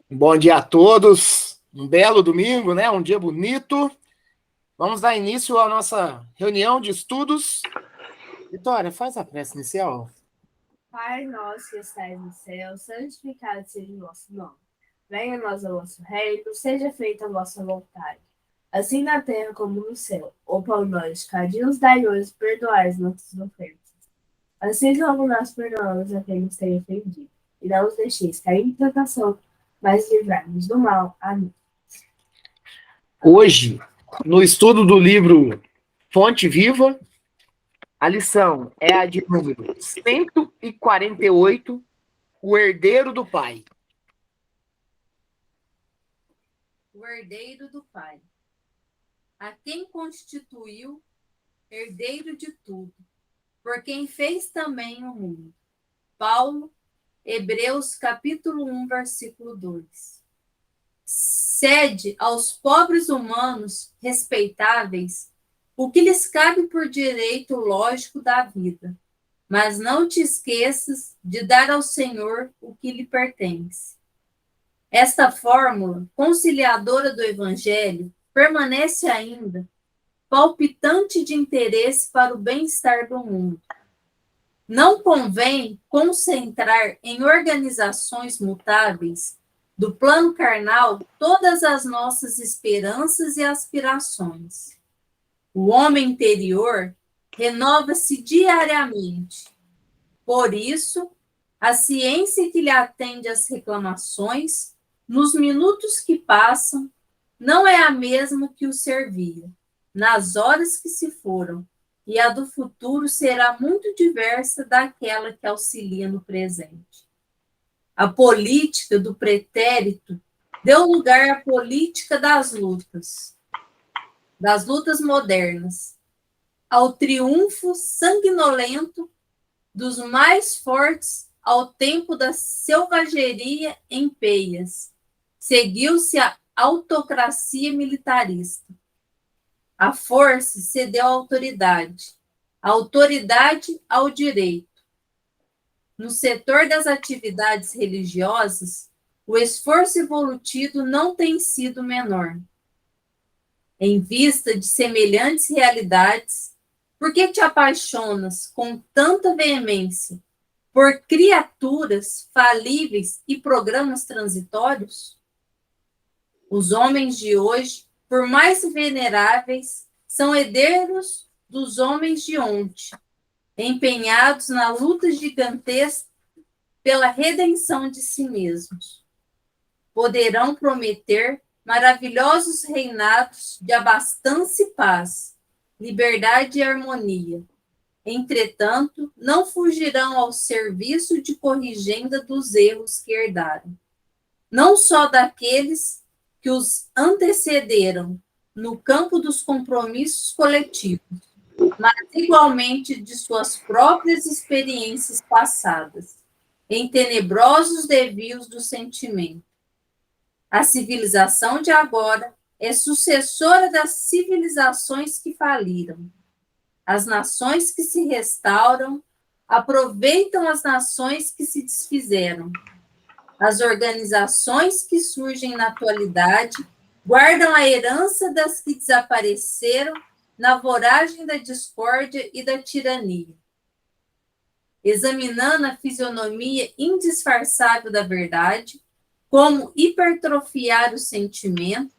Bom dia a todos. Um belo domingo, né? Um dia bonito. Vamos dar início à nossa reunião de estudos. Vitória, faz a prece inicial. Pai nosso que estais no céu, santificado seja o vosso nome. Venha a nós o vosso reino, seja feita a vossa vontade, assim na terra como no céu. O pão nosso, cada dia nos dai hoje, perdoai as nossas ofensas, assim como nós perdoamos a quem nos tem ofendido. E não nos deixeis cair em tentação, mas livrai-nos do mal. Amém. Hoje, no estudo do livro Fonte Viva, a lição é a de número 148, O Herdeiro do Pai. O herdeiro do Pai, a quem constituiu herdeiro de tudo, por quem fez também o mundo. Paulo, Hebreus capítulo 1, versículo 2. Cede aos pobres humanos respeitáveis o que lhes cabe por direito lógico da vida, mas não te esqueças de dar ao Senhor o que lhe pertence. Esta fórmula conciliadora do Evangelho permanece ainda palpitante de interesse para o bem-estar do mundo. Não convém concentrar em organizações mutáveis do plano carnal todas as nossas esperanças e aspirações. O homem interior renova-se diariamente. Por isso, a ciência que lhe atende às reclamações, nos minutos que passam, não é a mesma que o servia, nas horas que se foram, e a do futuro será muito diversa daquela que auxilia no presente. A política do pretérito deu lugar à política das lutas modernas, ao triunfo sanguinolento dos mais fortes ao tempo da selvageria em peias. Seguiu-se a autocracia militarista. A força cedeu à autoridade, a autoridade ao direito. No setor das atividades religiosas, o esforço evolutivo não tem sido menor. Em vista de semelhantes realidades, por que te apaixonas com tanta veemência por criaturas falíveis e programas transitórios? Os homens de hoje, por mais veneráveis, são herdeiros dos homens de ontem, empenhados na luta gigantesca pela redenção de si mesmos. Poderão prometer maravilhosos reinados de abastança e paz, liberdade e harmonia. Entretanto, não fugirão ao serviço de corrigenda dos erros que herdaram. Não só daqueles que os antecederam no campo dos compromissos coletivos, mas igualmente de suas próprias experiências passadas, em tenebrosos desvios do sentimento. A civilização de agora é sucessora das civilizações que faliram. As nações que se restauram aproveitam as nações que se desfizeram. As organizações que surgem na atualidade guardam a herança das que desapareceram na voragem da discórdia e da tirania. Examinando a fisionomia indisfarçável da verdade, como hipertrofiar o sentimento,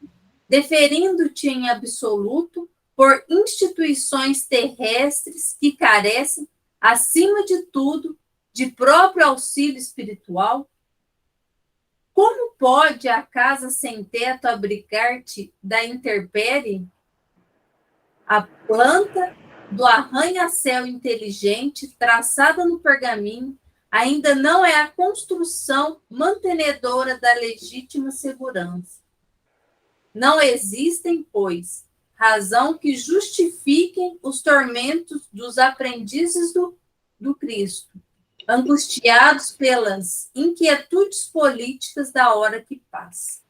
deferindo-te em absoluto por instituições terrestres que carecem, acima de tudo, de próprio auxílio espiritual? Como pode a casa sem teto abrigar-te da intempérie? A planta do arranha-céu inteligente, traçada no pergaminho, ainda não é a construção mantenedora da legítima segurança. Não existem, pois, razão que justifiquem os tormentos dos aprendizes do Cristo, angustiados pelas inquietudes políticas da hora que passa.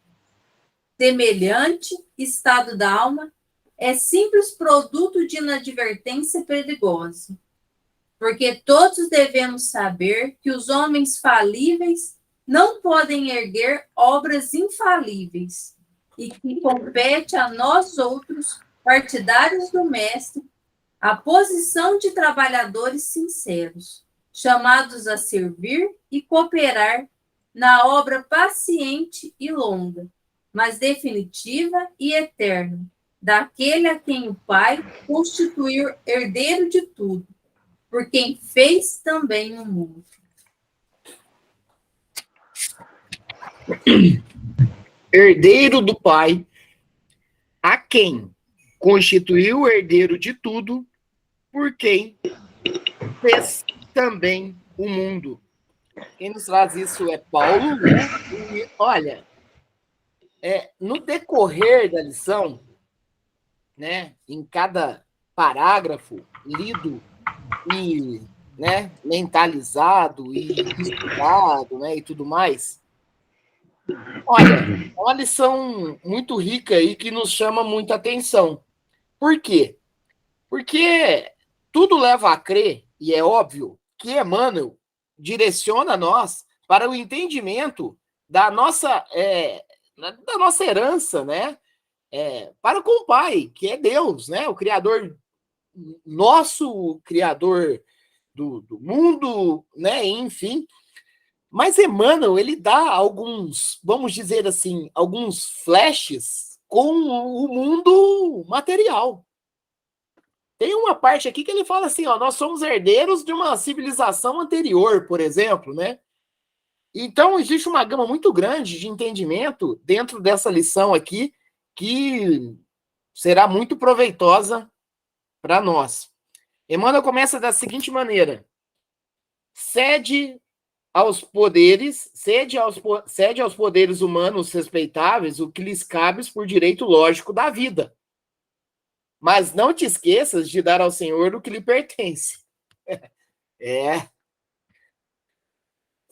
Semelhante estado da alma é simples produto de inadvertência perigosa, porque todos devemos saber que os homens falíveis não podem erguer obras infalíveis, e que compete a nós outros, partidários do Mestre, a posição de trabalhadores sinceros, chamados a servir e cooperar na obra paciente e longa, mas definitiva e eterna, daquele a quem o Pai constituiu herdeiro de tudo, por quem fez também o mundo. Herdeiro do Pai, a quem constituiu herdeiro de tudo, por quem fez também o mundo. Quem nos traz isso é Paulo, né? E, olha, no decorrer da lição, né, em cada parágrafo lido e, né, mentalizado e estudado, né, e tudo mais, olha, é uma lição muito rica aí que nos chama muita atenção. Por quê? Porque tudo leva a crer, e é óbvio, que Emmanuel direciona nós para o entendimento da nossa herança, né? Para com o Pai, que é Deus, né? O Criador, nosso Criador do mundo, né? Enfim. Mas Emmanuel, ele dá alguns, vamos dizer assim, alguns flashes com o mundo material. Tem uma parte aqui que ele fala assim, ó, nós somos herdeiros de uma civilização anterior, por exemplo, né? Então, existe uma gama muito grande de entendimento dentro dessa lição aqui que será muito proveitosa para nós. Emmanuel começa da seguinte maneira: cede aos poderes humanos respeitáveis o que lhes cabe por direito lógico da vida. Mas não te esqueças de dar ao Senhor o que lhe pertence.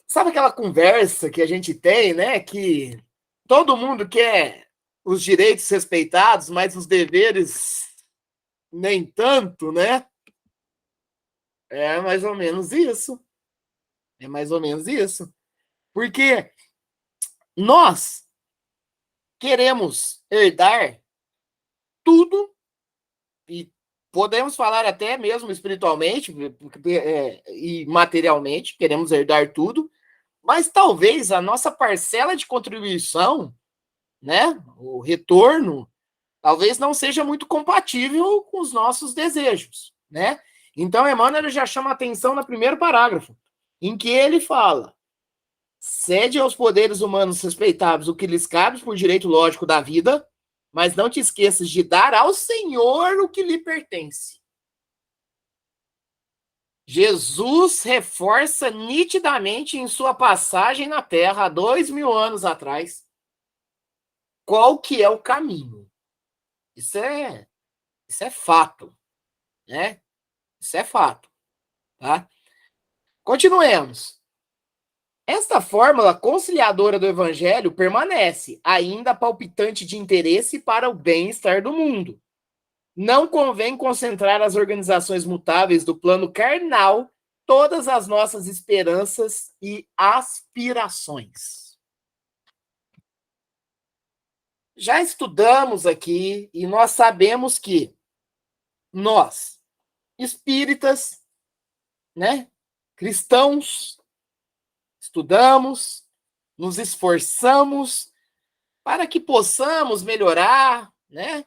Sabe aquela conversa que a gente tem, né? Que todo mundo quer os direitos respeitados, mas os deveres nem tanto, né? É mais ou menos isso. É mais ou menos isso. Porque nós queremos herdar tudo, e podemos falar até mesmo espiritualmente e materialmente, queremos herdar tudo, mas talvez a nossa parcela de contribuição, né, o retorno, talvez não seja muito compatível com os nossos desejos, né? Então, Emmanuel já chama a atenção no primeiro parágrafo, em que ele fala: cede aos poderes humanos respeitáveis o que lhes cabe por direito lógico da vida, mas não te esqueças de dar ao Senhor o que lhe pertence. Jesus reforça nitidamente em sua passagem na Terra, há 2000 anos atrás, qual que é o caminho. Isso é fato, né? Isso é fato, tá? Continuemos. Esta fórmula conciliadora do Evangelho permanece, ainda palpitante de interesse para o bem-estar do mundo. Não convém concentrar as organizações mutáveis do plano carnal todas as nossas esperanças e aspirações. Já estudamos aqui e nós sabemos que nós, espíritas, né, cristãos, estudamos, nos esforçamos para que possamos melhorar, né?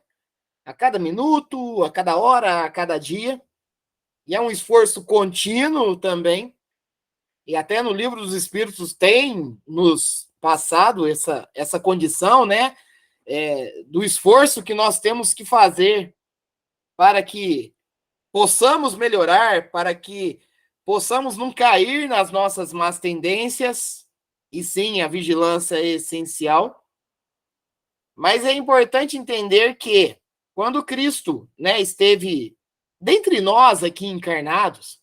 A cada minuto, a cada hora, a cada dia. E é um esforço contínuo também. E até no Livro dos Espíritos tem nos passado essa condição, né? Do esforço que nós temos que fazer para que possamos melhorar, para que possamos não cair nas nossas más tendências, e sim, a vigilância é essencial. Mas é importante entender que, quando Cristo, né, esteve dentre nós aqui encarnados,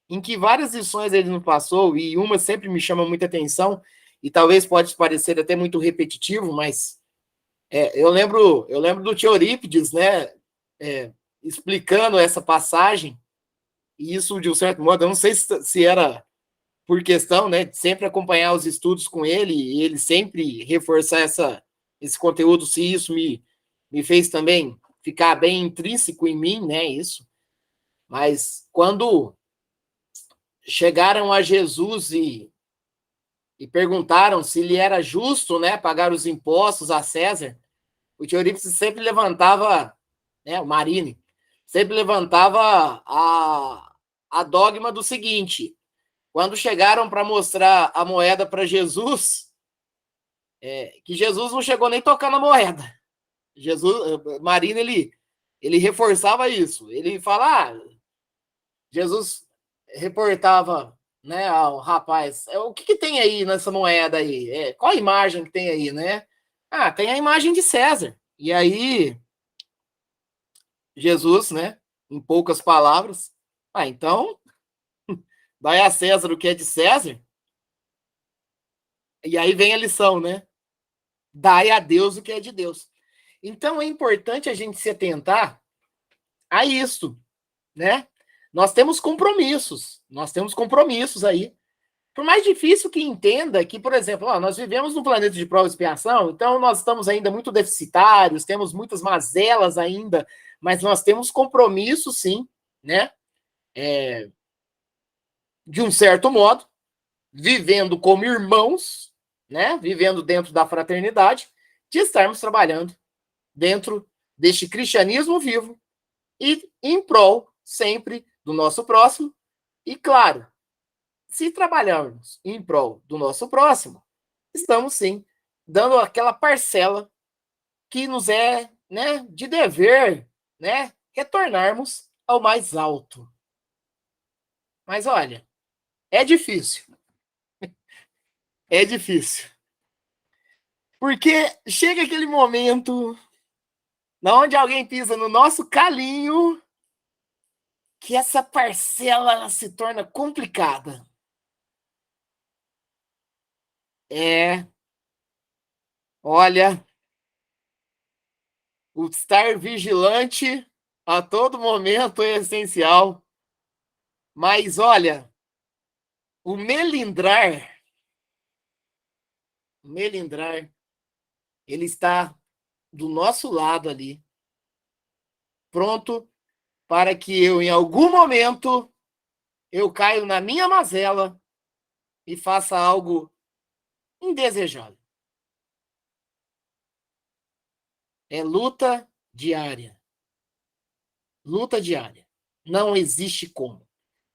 em que várias lições ele nos passou, e uma sempre me chama muita atenção, e talvez pode parecer até muito repetitivo, mas eu lembro do tio Eurípides, né, explicando essa passagem. E isso, de um certo modo, eu não sei se era por questão, né, de sempre acompanhar os estudos com ele, e ele sempre reforçar esse conteúdo, se isso me fez também ficar bem intrínseco em mim, né, isso. Mas quando chegaram a Jesus e perguntaram se ele era justo, né, pagar os impostos a César, o tio Eurípides sempre levantava, né, o Marini, sempre levantava a dogma do seguinte: quando chegaram para mostrar a moeda para Jesus, que Jesus não chegou nem tocando a moeda. Marini, ele reforçava isso. Ele fala, Jesus reportava, né, ao rapaz, o que tem aí nessa moeda aí? Qual a imagem que tem aí, né? Tem a imagem de César. E aí, Jesus, né, em poucas palavras, então, dai a César o que é de César. E aí vem a lição, né? Dai a Deus o que é de Deus. Então, é importante a gente se atentar a isso, né? Nós temos compromissos aí. Por mais difícil que entenda que, por exemplo, nós vivemos num planeta de prova e expiação, então nós estamos ainda muito deficitários, temos muitas mazelas ainda, mas nós temos compromisso, sim, né? De um certo modo, vivendo como irmãos, né? Vivendo dentro da fraternidade, de estarmos trabalhando dentro deste cristianismo vivo e em prol sempre do nosso próximo. E, claro, se trabalharmos em prol do nosso próximo, estamos, sim, dando aquela parcela que nos é, né, de dever, né, retornarmos ao mais alto. Mas, olha, é difícil. É difícil. Porque chega aquele momento onde alguém pisa no nosso calinho que essa parcela ela se torna complicada. Olha, o estar vigilante a todo momento é essencial. Mas, olha, o melindrar, ele está do nosso lado ali, pronto para que eu, em algum momento, eu caio na minha mazela e faça algo indesejado. É luta diária. Luta diária. Não existe como.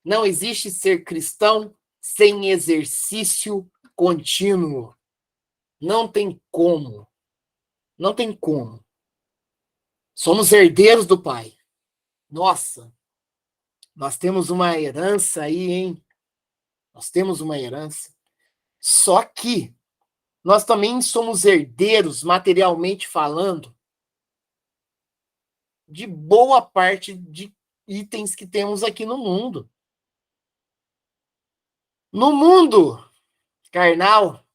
Não existe ser cristão sem exercício contínuo. Não tem como. Não tem como. Somos herdeiros do Pai. Nossa, nós temos uma herança aí, hein? Nós temos uma herança. Só que nós também somos herdeiros, materialmente falando, de boa parte de itens que temos aqui no mundo. No mundo carnal,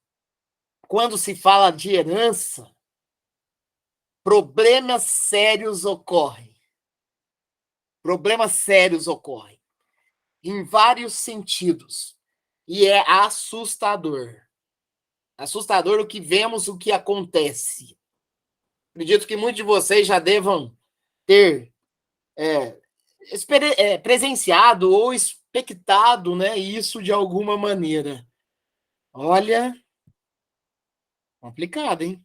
quando se fala de herança, problemas sérios ocorrem. Problemas sérios ocorrem. Em vários sentidos. E é assustador. Assustador o que vemos, o que acontece. Acredito que muitos de vocês já devam ter presenciado ou expectado, né, isso de alguma maneira. Olha, complicado, hein?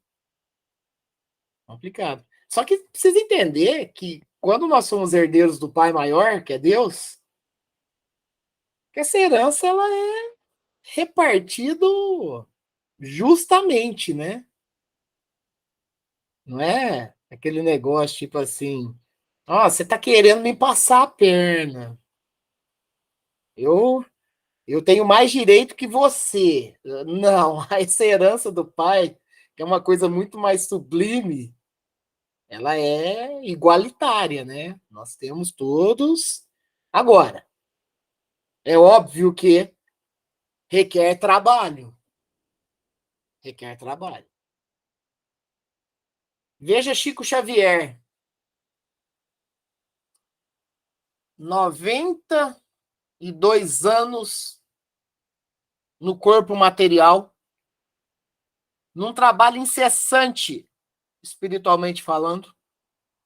Complicado. Só que precisa entender que quando nós somos herdeiros do Pai maior, que é Deus, que essa herança ela é repartida justamente, né? Não é aquele negócio tipo assim, você tá querendo me passar a perna. Eu tenho mais direito que você. Não, essa herança do pai, que é uma coisa muito mais sublime, ela é igualitária, né? Nós temos todos. Agora, é óbvio que requer trabalho. Requer trabalho. Veja Chico Xavier. 92 anos no corpo material, num trabalho incessante, espiritualmente falando,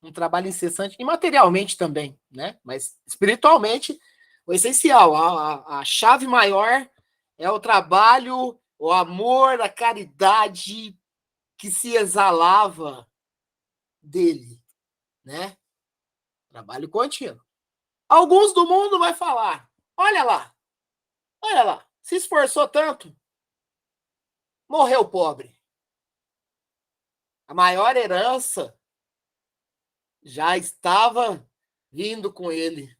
um trabalho incessante, e materialmente também, né? Mas espiritualmente, o essencial, a chave maior é o trabalho, o amor, a caridade que se exalava dele, né? Trabalho contínuo. Alguns do mundo vai falar, olha lá, se esforçou tanto, morreu pobre. A maior herança já estava vindo com ele.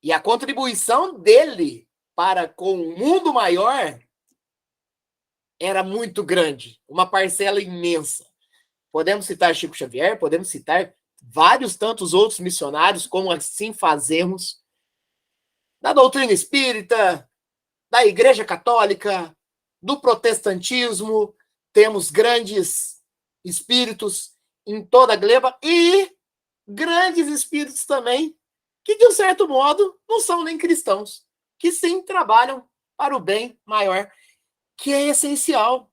E a contribuição dele para com o mundo maior era muito grande, uma parcela imensa. Podemos citar Chico Xavier, podemos citar vários tantos outros missionários, como assim fazemos, da doutrina espírita, da Igreja Católica, do protestantismo, temos grandes espíritos em toda a gleba e grandes espíritos também, que de um certo modo não são nem cristãos, que sim trabalham para o bem maior, que é essencial,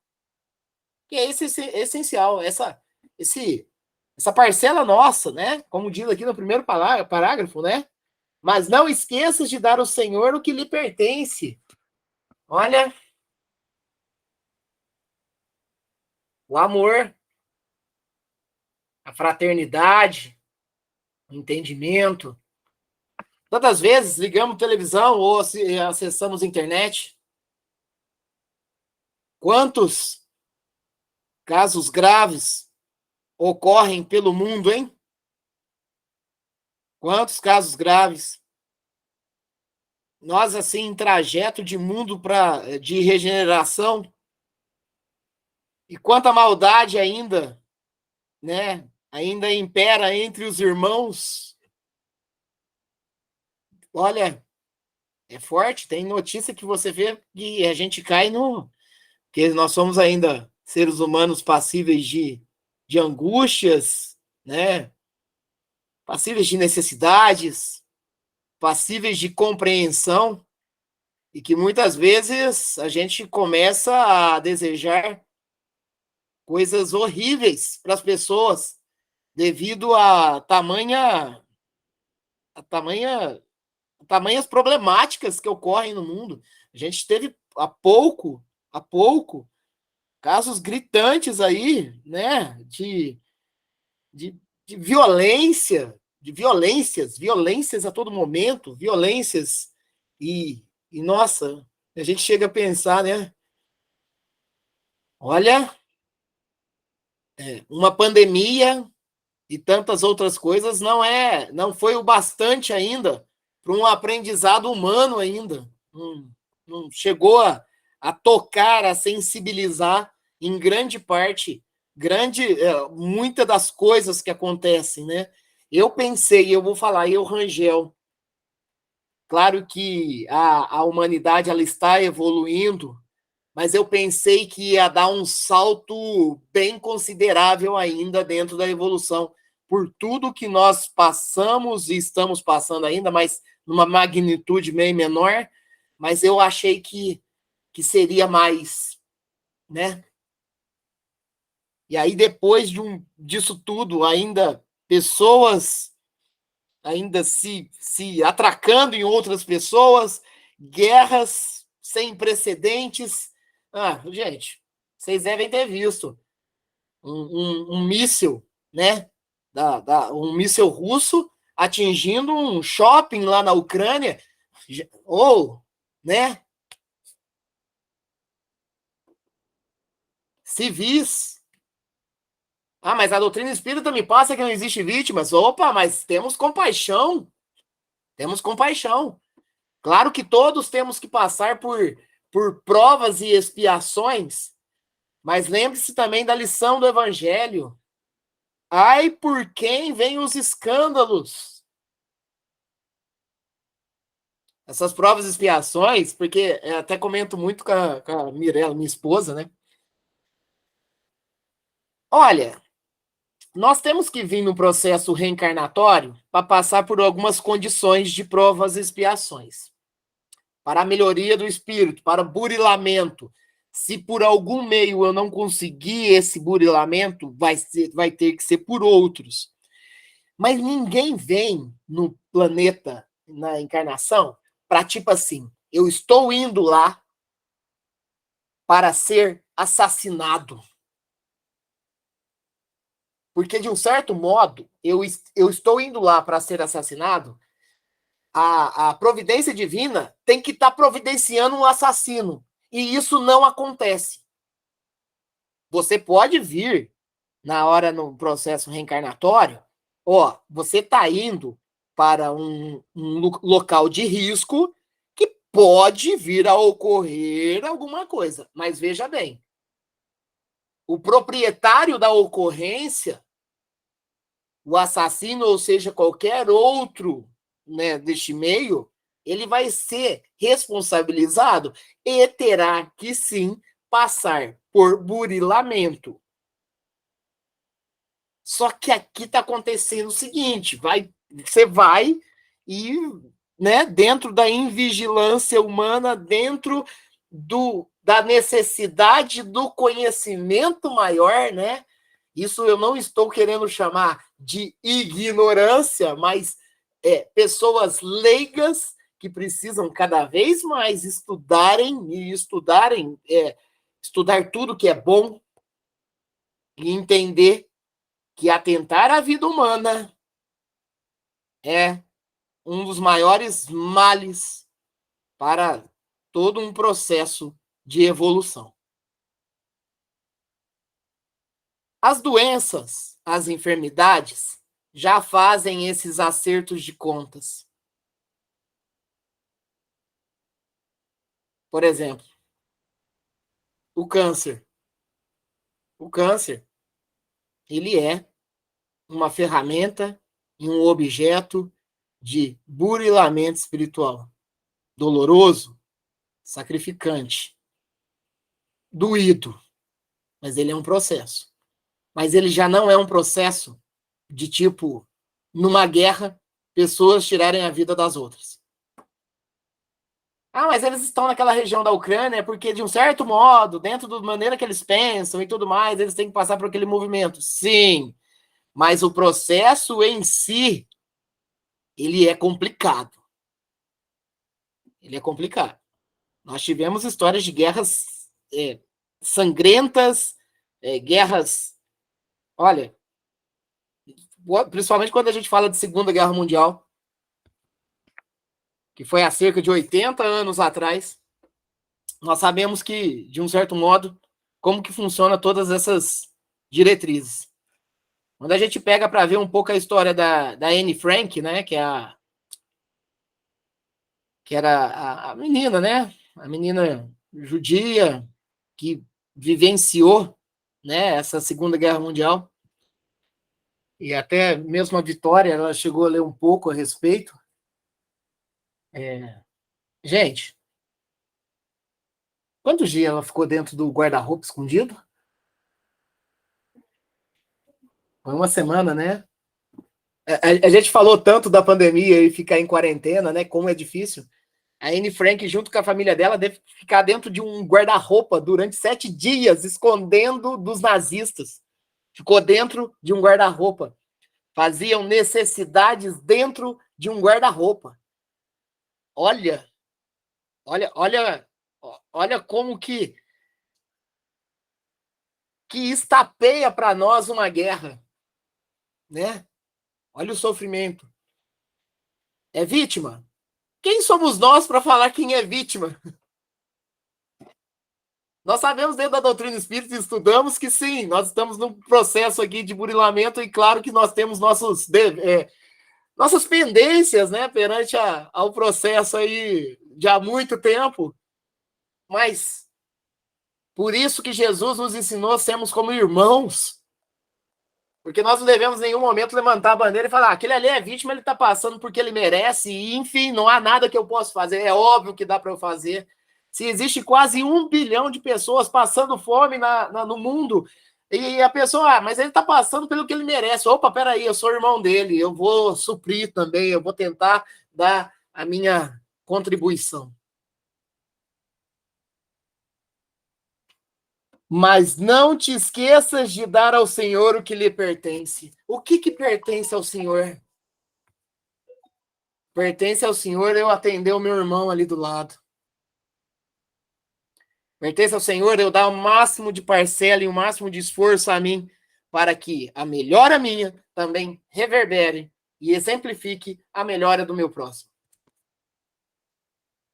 essa parcela nossa, né? Como diz aqui no primeiro parágrafo, né? Mas não esqueças de dar ao Senhor o que lhe pertence. Olha, o amor, a fraternidade, o entendimento. Tantas vezes ligamos televisão ou acessamos internet. Quantos casos graves ocorrem pelo mundo, hein? Quantos casos graves? Nós, assim, em trajeto de mundo de regeneração, e quanta maldade ainda, né? Ainda impera entre os irmãos. Olha, é forte, tem notícia que você vê que a gente cai no... que nós somos ainda seres humanos passíveis de angústias, né? Passíveis de necessidades, passíveis de compreensão, e que muitas vezes a gente começa a desejar coisas horríveis para as pessoas devido tamanhas problemáticas que ocorrem no mundo. A gente teve há pouco, casos gritantes aí, né, de, de violência, violências a todo momento, violências, nossa, a gente chega a pensar, né, olha, uma pandemia e tantas outras coisas não foi o bastante ainda para um aprendizado humano ainda. Não chegou a tocar, a sensibilizar em grande parte, muitas das coisas que acontecem, né? Eu pensei, eu vou falar, eu, Rangel, claro que a humanidade ela está evoluindo, mas eu pensei que ia dar um salto bem considerável ainda dentro da evolução, por tudo que nós passamos e estamos passando ainda, mas numa magnitude meio menor, mas eu achei que seria mais, né? E aí, depois disso tudo, ainda pessoas ainda se atracando em outras pessoas, guerras sem precedentes. Gente, vocês devem ter visto um míssil, né? Um míssil russo atingindo um shopping lá na Ucrânia, ou, né? Civis. Mas a doutrina espírita me passa que não existe vítimas. Opa, mas temos compaixão. Temos compaixão. Claro que todos temos que passar por provas e expiações, mas lembre-se também da lição do Evangelho. Ai, por quem vêm os escândalos? Essas provas e expiações, porque eu até comento muito com a Mirella, minha esposa, né? Olha, nós temos que vir no processo reencarnatório para passar por algumas condições de provas e expiações. para a melhoria do espírito, para burilamento. Se por algum meio eu não conseguir esse burilamento, vai ter que ser por outros. Mas ninguém vem no planeta, na encarnação, para tipo assim, eu estou indo lá para ser assassinado. Porque, de um certo modo, eu estou indo lá para ser assassinado, a providência divina tem que estar providenciando um assassino. E isso não acontece. Você pode vir, na hora, no processo reencarnatório, você está indo para um local de risco que pode vir a ocorrer alguma coisa. Mas veja bem, o proprietário da ocorrência, o assassino, ou seja, qualquer outro, né, deste meio, ele vai ser responsabilizado e terá que, sim, passar por burilamento. Só que aqui está acontecendo o seguinte, você vai e, né, dentro da invigilância humana, dentro da necessidade do conhecimento maior, né? Isso eu não estou querendo chamar de ignorância, mas pessoas leigas que precisam cada vez mais estudar tudo que é bom e entender que atentar à vida humana é um dos maiores males para todo um processo de evolução. As doenças, as enfermidades, já fazem esses acertos de contas. Por exemplo, o câncer. O câncer, ele é uma ferramenta e um objeto de burilamento espiritual. Doloroso, sacrificante, doído, mas ele é um processo. Mas ele já não é um processo de tipo, numa guerra, pessoas tirarem a vida das outras. Mas eles estão naquela região da Ucrânia porque, de um certo modo, dentro da maneira que eles pensam e tudo mais, eles têm que passar por aquele movimento. Sim, mas o processo em si, ele é complicado. Ele é complicado. Nós tivemos histórias de guerras sangrentas, guerras... Olha, principalmente quando a gente fala de Segunda Guerra Mundial, que foi há cerca de 80 anos atrás, nós sabemos que, de um certo modo, como que funciona todas essas diretrizes. Quando a gente pega para ver um pouco a história da Anne Frank, né, que era a menina, né, a menina judia que vivenciou, né, essa Segunda Guerra Mundial, e até mesmo a Vitória, ela chegou a ler um pouco a respeito. Gente, quantos dias ela ficou dentro do guarda-roupa escondido? Foi uma semana, né? A gente falou tanto da pandemia e ficar em quarentena, né? Como é difícil. A Anne Frank, junto com a família dela, deve ficar dentro de um guarda-roupa durante 7 dias, escondendo dos nazistas. Ficou dentro de um guarda-roupa. Faziam necessidades dentro de um guarda-roupa. Olha como que estapeia para nós uma guerra, né? Olha o sofrimento. É vítima? Quem somos nós para falar quem é vítima? Nós sabemos dentro da doutrina espírita, estudamos que sim, nós estamos num processo aqui de burilamento e claro que nós temos nossas pendências, né, perante ao processo aí de há muito tempo, mas por isso que Jesus nos ensinou a sermos como irmãos, porque nós não devemos em nenhum momento levantar a bandeira e falar, aquele ali é vítima, ele está passando porque ele merece, e enfim, não há nada que eu possa fazer, é óbvio que dá para eu fazer. Se existe quase 1 bilhão de pessoas passando fome no mundo, e a pessoa, mas ele está passando pelo que ele merece. Opa, peraí, eu sou irmão dele, eu vou suprir também, eu vou tentar dar a minha contribuição. Mas não te esqueças de dar ao Senhor o que lhe pertence. O que pertence ao Senhor? Pertence ao Senhor eu atender o meu irmão ali do lado. Pertence ao Senhor eu dar o máximo de parcela e o máximo de esforço a mim, para que a melhora minha também reverbere e exemplifique a melhora do meu próximo.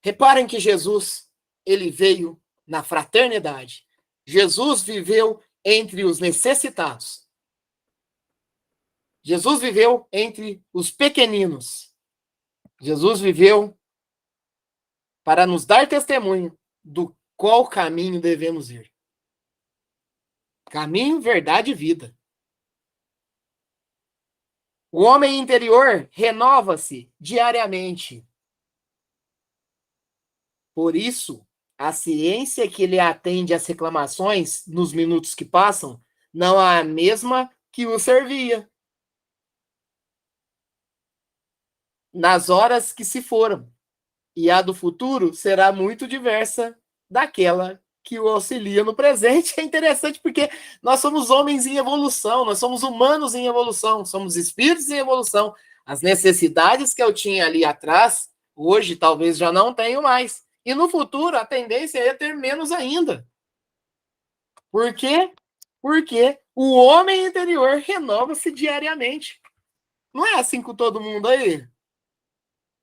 Reparem que Jesus, ele veio na fraternidade. Jesus viveu entre os necessitados. Jesus viveu entre os pequeninos. Jesus viveu para nos dar testemunho do qual caminho devemos ir. Caminho, verdade e vida. O homem interior renova-se diariamente. Por isso, a ciência que lhe atende às reclamações nos minutos que passam não é a mesma que o servia nas horas que se foram. E a do futuro será muito diversa daquela que o auxilia no presente. É interessante porque nós somos homens em evolução, nós somos humanos em evolução, somos espíritos em evolução. As necessidades que eu tinha ali atrás, hoje talvez já não tenho mais. E no futuro a tendência é ter menos ainda. Por quê? Porque o homem interior renova-se diariamente. Não é assim com todo mundo aí?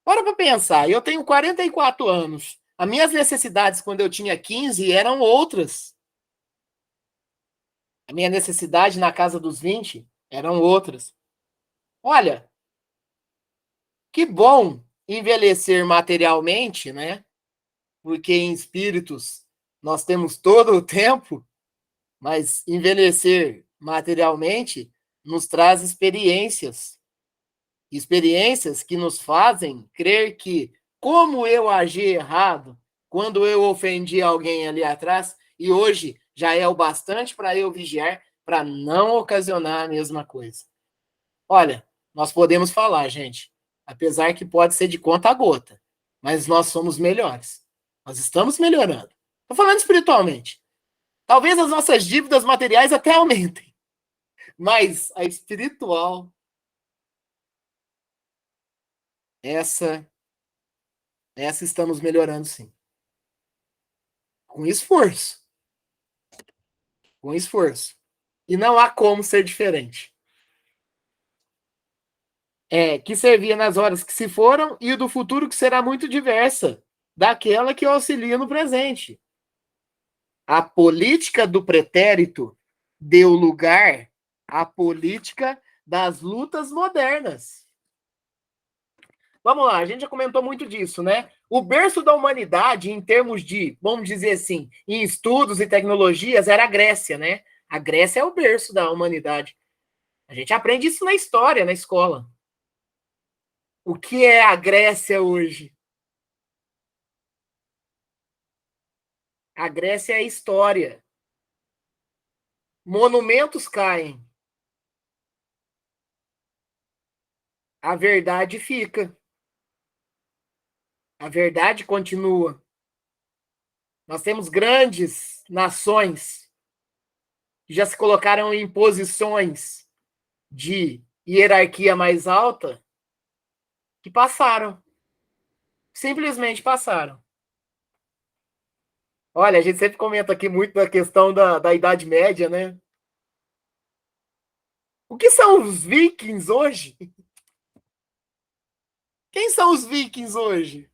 Para pensar, eu tenho 44 anos. As minhas necessidades quando eu tinha 15 eram outras. A minha necessidade na casa dos 20 eram outras. Olha, que bom envelhecer materialmente, né? Porque em espíritos nós temos todo o tempo, mas envelhecer materialmente nos traz experiências. Experiências que nos fazem crer que, como eu agi errado quando eu ofendi alguém ali atrás, e hoje já é o bastante para eu vigiar, para não ocasionar a mesma coisa. Olha, nós podemos falar, gente, apesar que pode ser de conta a gota, mas nós somos melhores. Nós estamos melhorando. Estou falando espiritualmente. Talvez as nossas dívidas materiais até aumentem, mas a espiritual, essa estamos melhorando, sim. Com esforço. Com esforço. E não há como ser diferente. Que servia nas horas que se foram e do futuro que será muito diversa daquela que auxilia no presente. A política do pretérito deu lugar à política das lutas modernas. Vamos lá, a gente já comentou muito disso, né? O berço da humanidade, em termos de, vamos dizer assim, em estudos e tecnologias, era a Grécia, né? A Grécia é o berço da humanidade. A gente aprende isso na história, na escola. O que é a Grécia hoje? A Grécia é a história. Monumentos caem. A verdade fica. A verdade continua. Nós temos grandes nações que já se colocaram em posições de hierarquia mais alta que passaram. Simplesmente passaram. Olha, a gente sempre comenta aqui muito da questão da Idade Média, né? O que são os vikings hoje? Quem são os vikings hoje?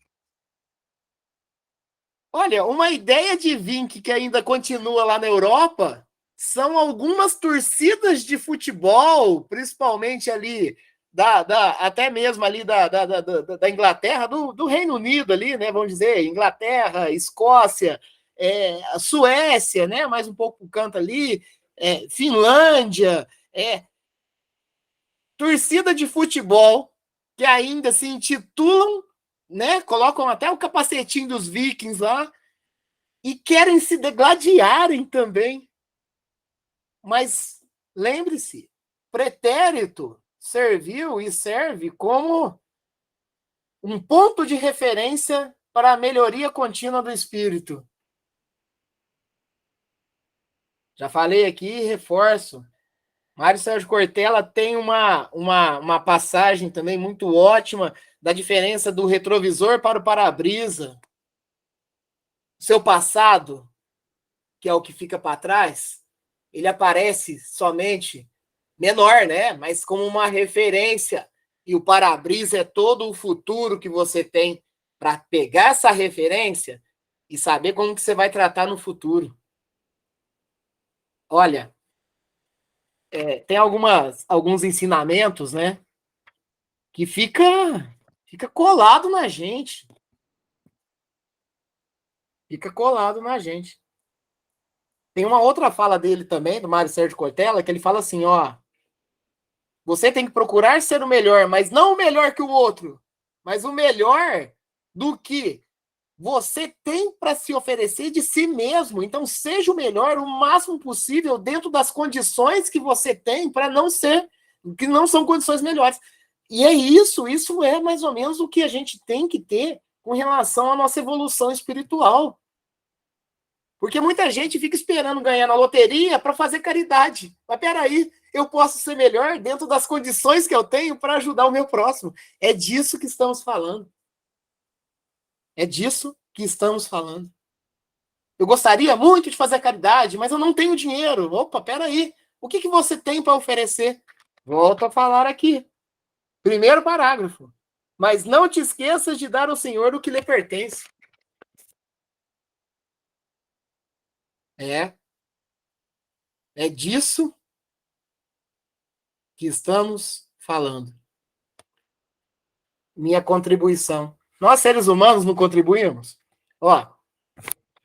Olha, uma ideia de viking que ainda continua lá na Europa são algumas torcidas de futebol, principalmente ali, até mesmo ali da Inglaterra, do Reino Unido ali, né? Vamos dizer, Inglaterra, Escócia, a Suécia, né? Mais um pouco canto ali, Finlândia, torcida de futebol que ainda se intitulam, né? Colocam até o capacetinho dos vikings lá e querem se degladiarem também. Mas lembre-se, pretérito serviu e serve como um ponto de referência para a melhoria contínua do espírito. Já falei aqui e reforço. Mário Sérgio Cortella tem uma passagem também muito ótima da diferença do retrovisor para o para-brisa. Seu passado, que é o que fica para trás, ele aparece somente menor, né? Mas como uma referência. E o para-brisa é todo o futuro que você tem para pegar essa referência e saber como que você vai tratar no futuro. Olha, tem alguns ensinamentos, né? Que fica colado na gente. Fica colado na gente. Tem uma outra fala dele também, do Mário Sérgio Cortella, que ele fala assim, ó, você tem que procurar ser o melhor, mas não o melhor que o outro, mas o melhor do que você tem para se oferecer de si mesmo. Então, seja o melhor o máximo possível dentro das condições que você tem para não ser, que não são condições melhores. E é isso é mais ou menos o que a gente tem que ter com relação à nossa evolução espiritual. Porque muita gente fica esperando ganhar na loteria para fazer caridade. Mas peraí, eu posso ser melhor dentro das condições que eu tenho para ajudar o meu próximo. É disso que estamos falando. É disso que estamos falando. Eu gostaria muito de fazer caridade, mas eu não tenho dinheiro. Opa, peraí. O que você tem para oferecer? Volto a falar aqui. Primeiro parágrafo. Mas não te esqueças de dar ao Senhor o que lhe pertence. É disso que estamos falando. Minha contribuição. Nós, seres humanos, não contribuímos? Ó,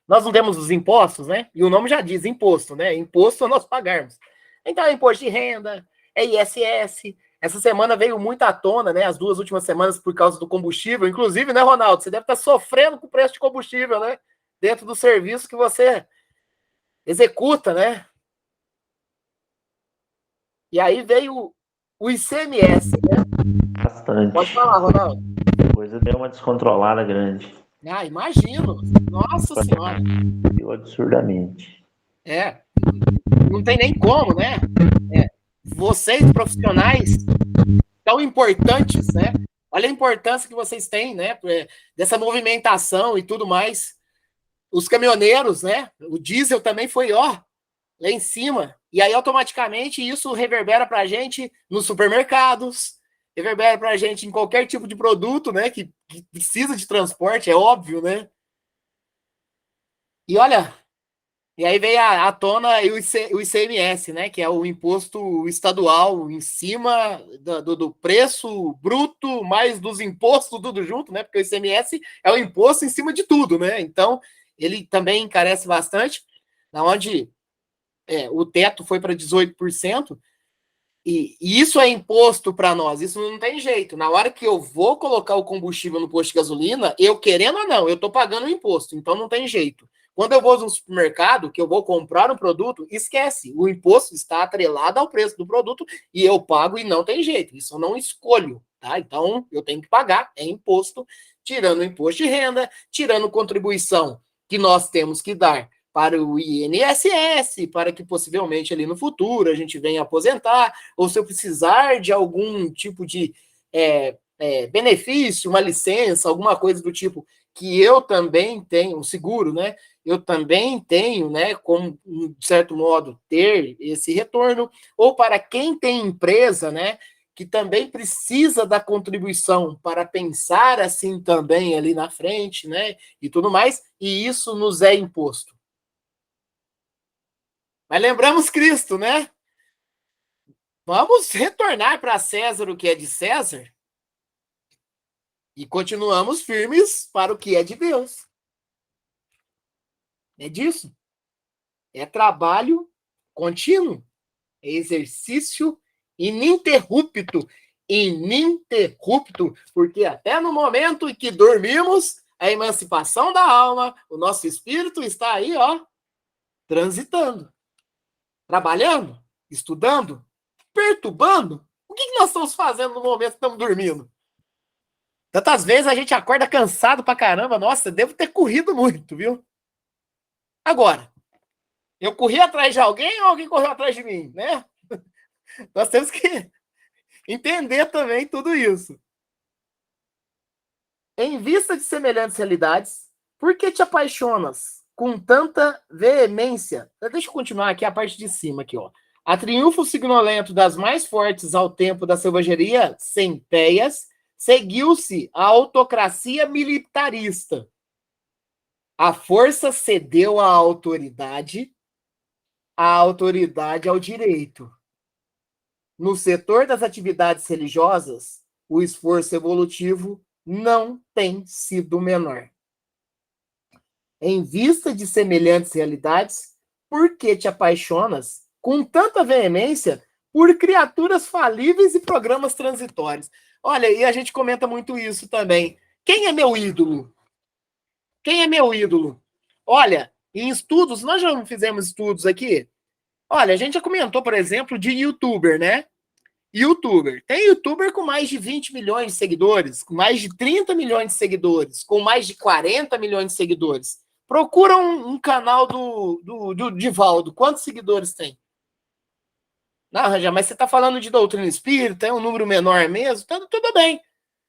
nós não temos os impostos, né? E o nome já diz imposto, né? Imposto é nós pagarmos. Então, é imposto de renda, é ISS. Essa semana veio muito à tona, né? As 2 últimas semanas por causa do combustível. Inclusive, né, Ronaldo? Você deve estar sofrendo com o preço de combustível, né? Dentro do serviço que você executa, né? E aí veio o ICMS, né? Bastante. Pode falar, Ronaldo. A coisa deu uma descontrolada grande. Ah, imagino. Nossa Senhora. Deu absurdamente. Não tem nem como, né? Vocês, profissionais, tão importantes, né? Olha a importância que vocês têm, né? Dessa movimentação e tudo mais. Os caminhoneiros, né? O diesel também foi, ó, lá em cima. E aí, automaticamente, isso reverbera para a gente nos supermercados, reverbera para a gente em qualquer tipo de produto, né? Que precisa de transporte, é óbvio, né? E olha, e aí veio à tona o ICMS, né? Que é o imposto estadual em cima do preço bruto, mais dos impostos, tudo junto, né? Porque o ICMS é o imposto em cima de tudo, né? Então, ele também encarece bastante, na onde o teto foi para 18%, e isso é imposto para nós, isso não tem jeito. Na hora que eu vou colocar o combustível no posto de gasolina, eu querendo ou não, eu estou pagando o imposto, então não tem jeito. Quando eu vou no supermercado, que eu vou comprar um produto, esquece, o imposto está atrelado ao preço do produto e eu pago e não tem jeito, isso eu não escolho, tá? Então eu tenho que pagar, é imposto, tirando o imposto de renda, tirando contribuição que nós temos que dar para o INSS, para que possivelmente ali no futuro a gente venha aposentar, ou se eu precisar de algum tipo de benefício, uma licença, alguma coisa do tipo, que eu também tenho, um seguro, né? Eu também tenho, né, como, de certo modo, ter esse retorno, ou para quem tem empresa, né, que também precisa da contribuição para pensar assim também ali na frente, né, e tudo mais, e isso nos é imposto. Mas lembramos Cristo, né? Vamos retornar para César o que é de César e continuamos firmes para o que é de Deus. É disso. É trabalho contínuo. É exercício ininterrupto. Ininterrupto, porque até no momento em que dormimos, a emancipação da alma, o nosso espírito está aí, ó, transitando. Trabalhando, estudando, perturbando. O que nós estamos fazendo no momento que estamos dormindo? Tantas vezes a gente acorda cansado pra caramba. Nossa, devo ter corrido muito, viu? Agora, Eu corri atrás de alguém ou alguém correu atrás de mim, né? Nós temos que entender também tudo isso. Em vista de semelhantes realidades, por que te apaixonas com tanta veemência? Deixa eu continuar aqui a parte de cima aqui, ó. A triunfo signolento das mais fortes ao tempo da selvageria sem péias, seguiu-se a autocracia militarista. A força cedeu à autoridade, a autoridade ao direito. No setor das atividades religiosas, o esforço evolutivo não tem sido menor. Em vista de semelhantes realidades, por que te apaixonas com tanta veemência por criaturas falíveis e programas transitórios? Olha, e a gente comenta muito isso também. Quem é meu ídolo? Quem é meu ídolo? Olha, em estudos, nós já fizemos estudos aqui. Olha, a gente já comentou, por exemplo, de youtuber, né? Youtuber. Tem youtuber com mais de 20 milhões de seguidores, com mais de 30 milhões de seguidores, com mais de 40 milhões de seguidores. Procura um canal do Divaldo. Quantos seguidores tem? Não, Rangel, mas você está falando de doutrina espírita, é um número menor mesmo? Então, tudo bem.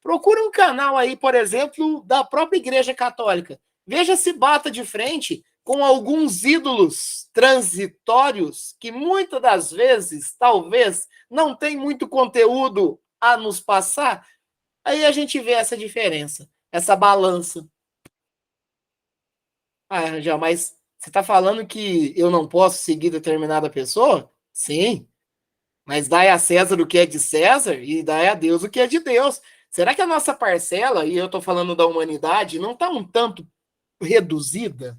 Procura um canal aí, por exemplo, da própria Igreja Católica. Veja se bata de frente com alguns ídolos transitórios que muitas das vezes, talvez, não tem muito conteúdo a nos passar. Aí a gente vê essa diferença, essa balança. Ah, Rangel, mas você está falando que eu não posso seguir determinada pessoa? Sim, mas dai a César o que é de César e dai a Deus o que é de Deus. Será que a nossa parcela, e eu estou falando da humanidade, não está um tanto reduzida?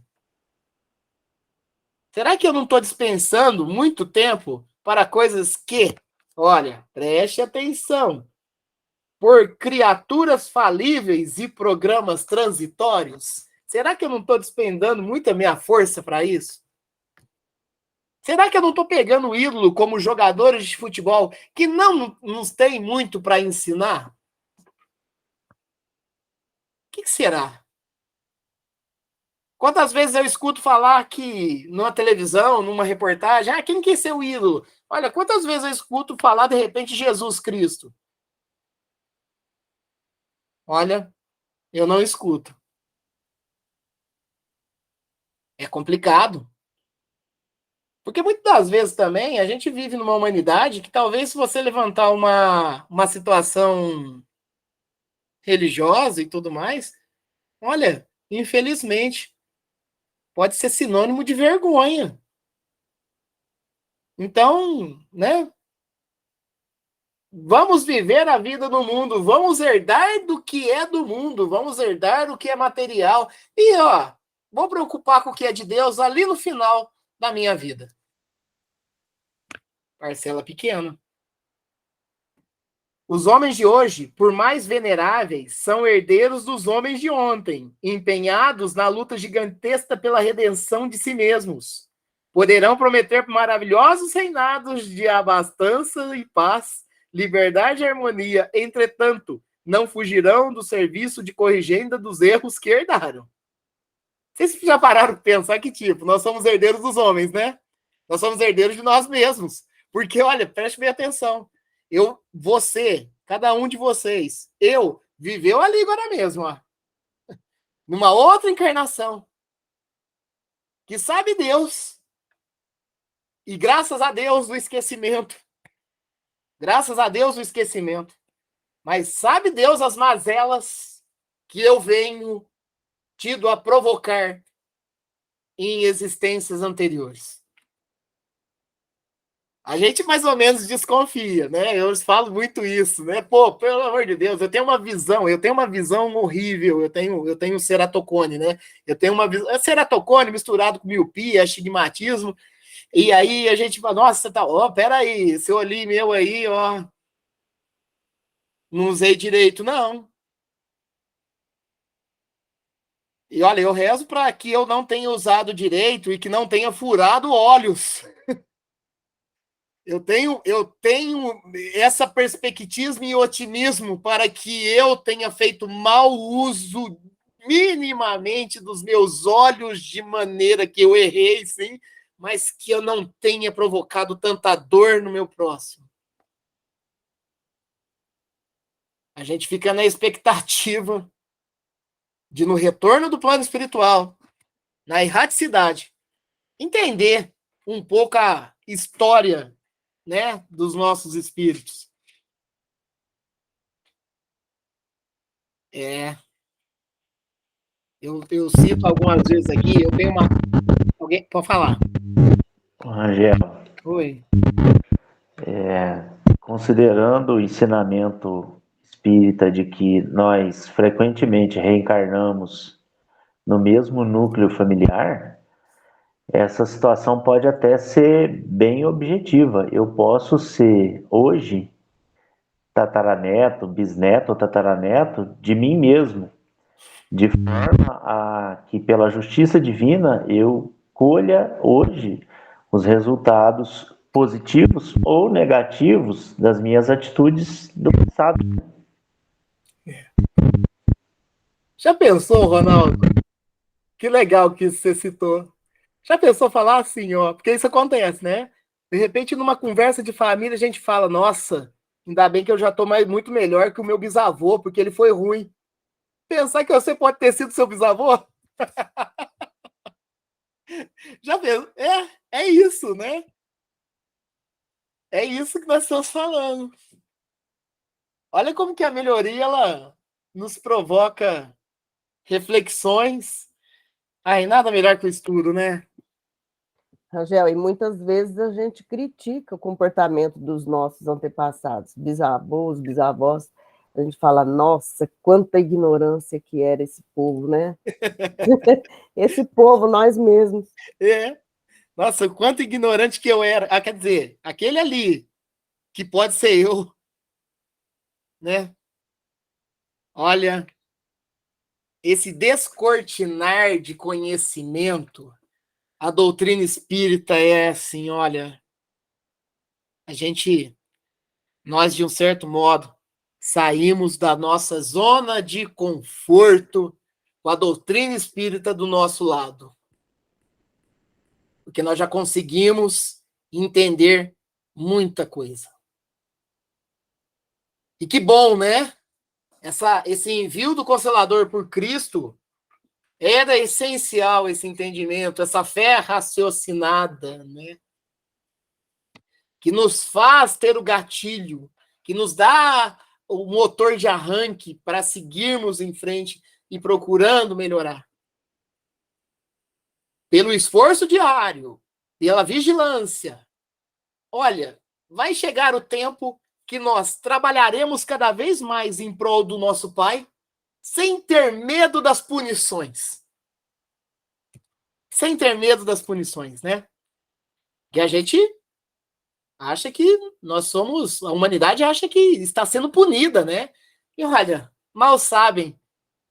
Será que eu não estou dispensando muito tempo para coisas que, olha, preste atenção, por criaturas falíveis e programas transitórios? Será que eu não estou despendendo muita minha força para isso? Será que eu não estou pegando o ídolo como jogadores de futebol que não nos tem muito para ensinar? O que será? Quantas vezes eu escuto falar que numa televisão, numa reportagem, quem quer ser o ídolo? Olha, quantas vezes eu escuto falar de repente Jesus Cristo? Olha, eu não escuto. É complicado. Porque muitas das vezes também a gente vive numa humanidade que talvez se você levantar uma situação religiosa e tudo mais, olha, infelizmente, pode ser sinônimo de vergonha. Então, né? Vamos viver a vida no mundo, vamos herdar do que é do mundo, vamos herdar o que é material. E, ó, vou preocupar com o que é de Deus ali no final da minha vida. Parcela pequena. Os homens de hoje, por mais veneráveis, são herdeiros dos homens de ontem, empenhados na luta gigantesca pela redenção de si mesmos. Poderão prometer maravilhosos reinados de abastança e paz, liberdade e harmonia. Entretanto, não fugirão do serviço de corrigenda dos erros que herdaram. Vocês já pararam para pensar que tipo? Nós somos herdeiros dos homens, né? Nós somos herdeiros de nós mesmos. Porque, olha, preste bem atenção. Você, cada um de vocês, viveu ali agora mesmo, ó. Numa outra encarnação. Que sabe Deus. E graças a Deus o esquecimento. Graças a Deus o esquecimento. Mas sabe Deus as mazelas que eu venho tido a provocar em existências anteriores. A gente mais ou menos desconfia, né? Eu falo muito isso, né? Pô, pelo amor de Deus, eu tenho uma visão horrível, eu tenho ceratocone, né? Eu tenho uma visão, ceratocone misturado com miopia, astigmatismo, e aí a gente fala, nossa, você tá, ó, peraí, esse olhinho meu aí, ó, não usei direito, não. E olha, eu rezo para que eu não tenha usado direito e que não tenha furado olhos. Eu tenho essa perspectivismo e otimismo para que eu tenha feito mau uso minimamente dos meus olhos de maneira que eu errei, sim, mas que eu não tenha provocado tanta dor no meu próximo. A gente fica na expectativa de, no retorno do plano espiritual, na erraticidade, entender um pouco a história, né, dos nossos espíritos. Eu cito algumas vezes aqui, eu tenho uma... Alguém pode falar? Rangel, Oi. considerando o ensinamento espírita de que nós frequentemente reencarnamos no mesmo núcleo familiar, essa situação pode até ser bem objetiva. Eu posso ser hoje tataraneto, bisneto ou tataraneto de mim mesmo, de forma a que pela justiça divina eu colha hoje os resultados positivos ou negativos das minhas atitudes do passado. Já pensou, Ronaldo? Que legal que você citou. Já pensou falar assim, ó? Porque isso acontece, né? De repente, numa conversa de família, a gente fala: nossa, ainda bem que eu já tô muito melhor que o meu bisavô, porque ele foi ruim. Pensar que você pode ter sido seu bisavô? Já pensou? É isso, né? É isso que nós estamos falando. Olha como que a melhoria, ela nos provoca reflexões. Aí, nada melhor que o estudo, né? Rangel, e muitas vezes a gente critica o comportamento dos nossos antepassados, bisavós, bisavós. A gente fala, nossa, quanta ignorância que era esse povo, né? Esse povo, nós mesmos. É. Nossa, quanto ignorante que eu era. Ah, quer dizer, aquele ali, que pode ser eu, né? Olha, esse descortinar de conhecimento, a doutrina espírita é assim, olha, nós de um certo modo, saímos da nossa zona de conforto com a doutrina espírita do nosso lado. Porque nós já conseguimos entender muita coisa. E que bom, né? Esse envio do Consolador por Cristo era essencial, esse entendimento, essa fé raciocinada, né? Que nos faz ter o gatilho, que nos dá o motor de arranque para seguirmos em frente e procurando melhorar. Pelo esforço diário, pela vigilância. Olha, vai chegar o tempo que nós trabalharemos cada vez mais em prol do nosso Pai, sem ter medo das punições. Sem ter medo das punições, né? Que a gente acha que a humanidade acha que está sendo punida, né? E olha, mal sabem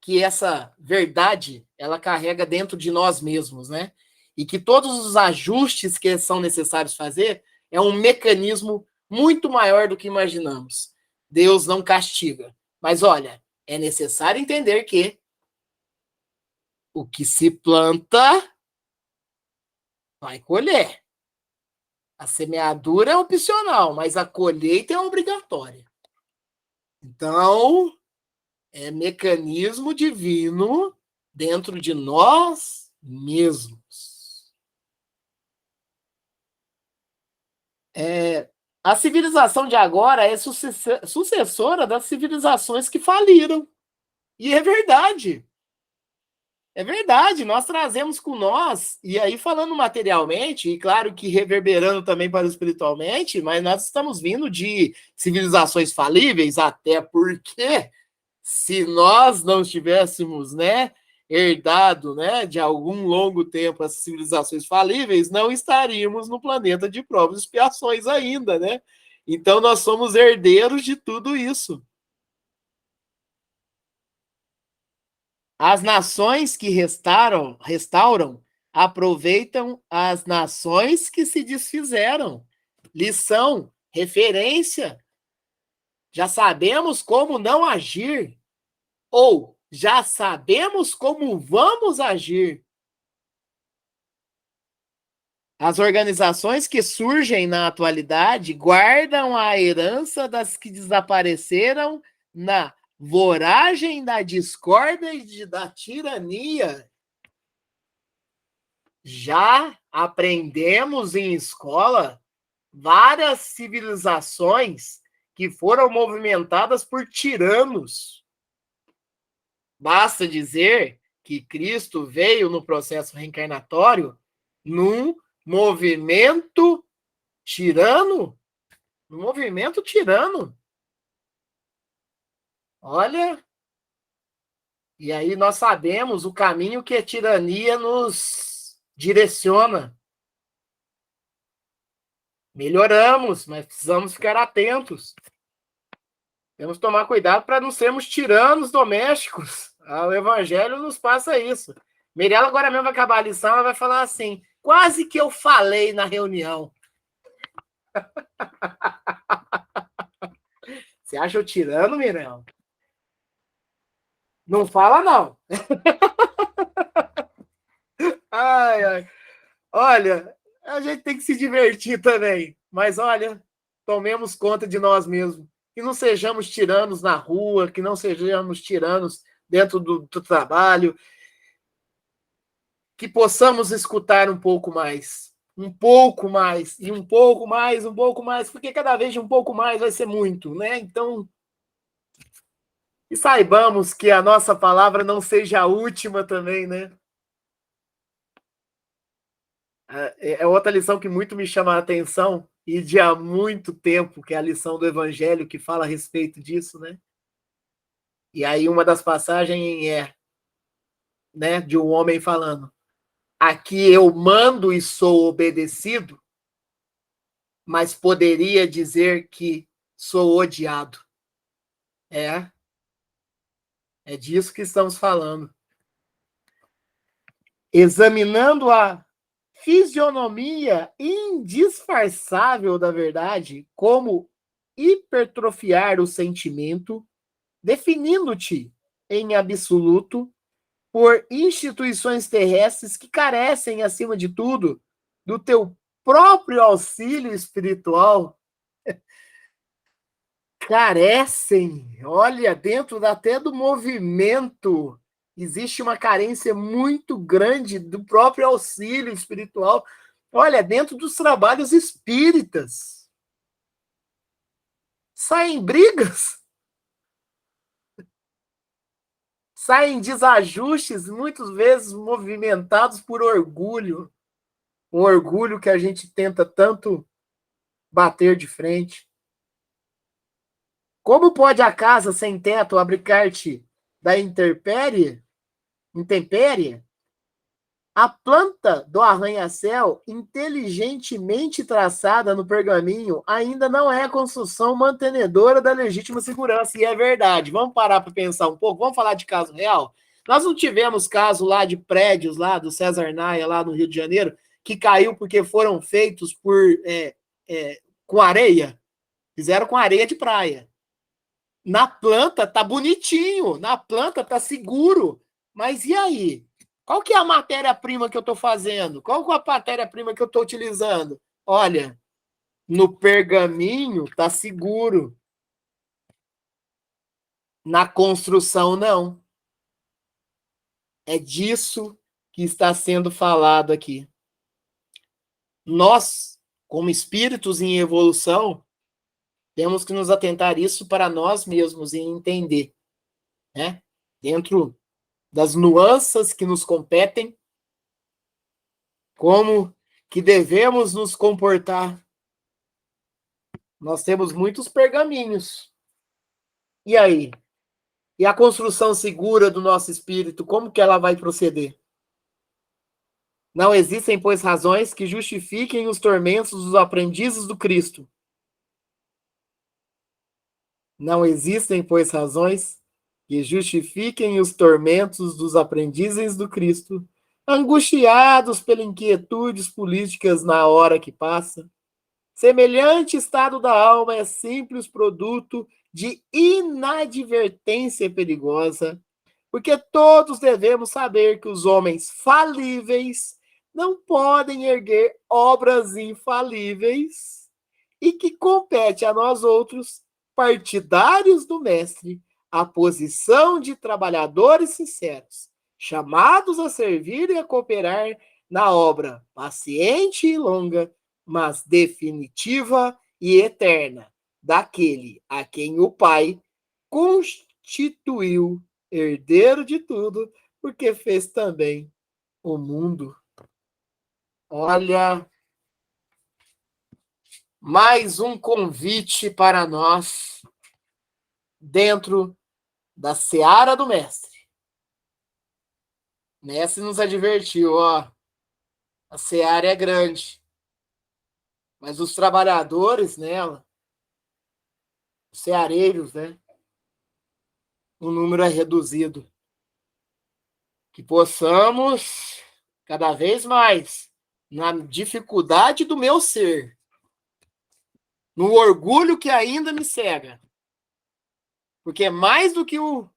que essa verdade, ela carrega dentro de nós mesmos, né? E que todos os ajustes que são necessários fazer é um mecanismo muito maior do que imaginamos. Deus não castiga. Mas olha, é necessário entender que o que se planta vai colher. A semeadura é opcional, mas a colheita é obrigatória. Então, é mecanismo divino dentro de nós mesmos. A civilização de agora é sucessora das civilizações que faliram. E é verdade. É verdade, nós trazemos com nós, e aí falando materialmente, e claro que reverberando também para o espiritualmente, mas nós estamos vindo de civilizações falíveis, até porque se nós não tivéssemos, né, herdado, né, de algum longo tempo as civilizações falíveis, não estaríamos no planeta de provas e expiações ainda, né? Então nós somos herdeiros de tudo isso. As nações que restauram, aproveitam as nações que se desfizeram. Lição, referência. Já sabemos como não agir. Ou já sabemos como vamos agir. As organizações que surgem na atualidade guardam a herança das que desapareceram na voragem da discórdia e da tirania. Já aprendemos em escola várias civilizações que foram movimentadas por tiranos. Basta dizer que Cristo veio no processo reencarnatório num movimento tirano. Um movimento tirano. Olha. E aí nós sabemos o caminho que a tirania nos direciona. Melhoramos, mas precisamos ficar atentos. Temos que tomar cuidado para não sermos tiranos domésticos. O Evangelho nos passa isso. Mirella agora mesmo vai acabar a lição, ela vai falar assim, quase que eu falei na reunião. Você acha eu tirano, Mirella? Não fala, não. Ai, ai. Olha, a gente tem que se divertir também. Mas, olha, tomemos conta de nós mesmos. Que não sejamos tiranos na rua, que não sejamos tiranos dentro do trabalho. Que possamos escutar um pouco mais. Um pouco mais, e um pouco mais, porque cada vez de um pouco mais vai ser muito, né? Então, e saibamos que a nossa palavra não seja a última também, né? É outra lição que muito me chama a atenção, e de há muito tempo, que é a lição do Evangelho, que fala a respeito disso, né? E aí uma das passagens é, né, de um homem falando, aqui eu mando e sou obedecido, mas poderia dizer que sou odiado. É disso que estamos falando. Examinando a fisionomia indisfarçável da verdade, como hipertrofiar o sentimento, definindo-te em absoluto por instituições terrestres que carecem, acima de tudo, do teu próprio auxílio espiritual. Carecem, olha, dentro até do movimento, existe uma carência muito grande do próprio auxílio espiritual. Olha, dentro dos trabalhos espíritas. Saem brigas. Saem desajustes, muitas vezes movimentados por orgulho. Um orgulho que a gente tenta tanto bater de frente. Como pode a casa sem teto abrigar-te da intempérie? A planta do arranha-céu, inteligentemente traçada no pergaminho, ainda não é a construção mantenedora da legítima segurança. E é verdade. Vamos parar para pensar um pouco? Vamos falar de caso real? Nós não tivemos caso lá de prédios lá do César Naia, lá no Rio de Janeiro, que caiu porque foram feitos com areia? Fizeram com areia de praia. Na planta tá bonitinho, na planta tá seguro. Mas e aí? Qual que é a matéria-prima que eu estou fazendo? Qual que é a matéria-prima que eu estou utilizando? Olha, no pergaminho tá seguro. Na construção, não. É disso que está sendo falado aqui. Nós, como espíritos em evolução, temos que nos atentar isso para nós mesmos e entender, né? Dentro das nuances que nos competem, como que devemos nos comportar. Nós temos muitos pergaminhos. E aí? E a construção segura do nosso espírito, como que ela vai proceder? Não existem, pois, razões que justifiquem os tormentos dos aprendizes do Cristo. Não existem, pois, razões que justifiquem os tormentos dos aprendizes do Cristo, angustiados pelas inquietudes políticas na hora que passa. Semelhante estado da alma é simples produto de inadvertência perigosa, porque todos devemos saber que os homens falíveis não podem erguer obras infalíveis e que compete a nós outros, partidários do Mestre, a posição de trabalhadores sinceros, chamados a servir e a cooperar na obra paciente e longa, mas definitiva e eterna, daquele a quem o Pai constituiu herdeiro de tudo, porque fez também o mundo. Olha, mais um convite para nós dentro da seara do Mestre. O Mestre nos advertiu, ó, a seara é grande, mas os trabalhadores nela, os ceareiros, né, o número é reduzido. Que possamos, cada vez mais, na dificuldade do meu ser, no orgulho que ainda me cega, porque é mais do que o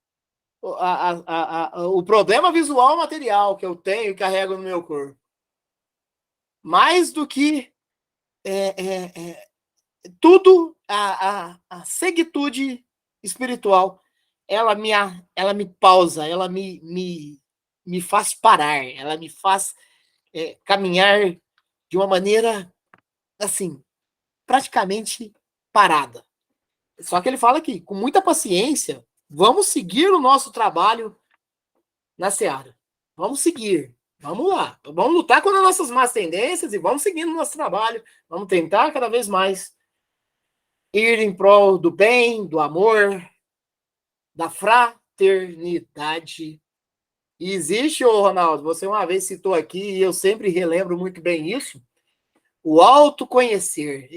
problema visual material que eu tenho e carrego no meu corpo, mais do que tudo, a ceguitude espiritual, ela me pausa, ela me faz parar, ela me faz caminhar de uma maneira, assim, praticamente parada. Só que ele fala aqui, com muita paciência, vamos seguir o nosso trabalho na seara. Vamos seguir. Vamos lá. Vamos lutar contra as nossas más tendências e vamos seguir no nosso trabalho. Vamos tentar cada vez mais ir em prol do bem, do amor, da fraternidade. E existe, ô Ronaldo, você uma vez citou aqui, e eu sempre relembro muito bem isso, o autoconhecer.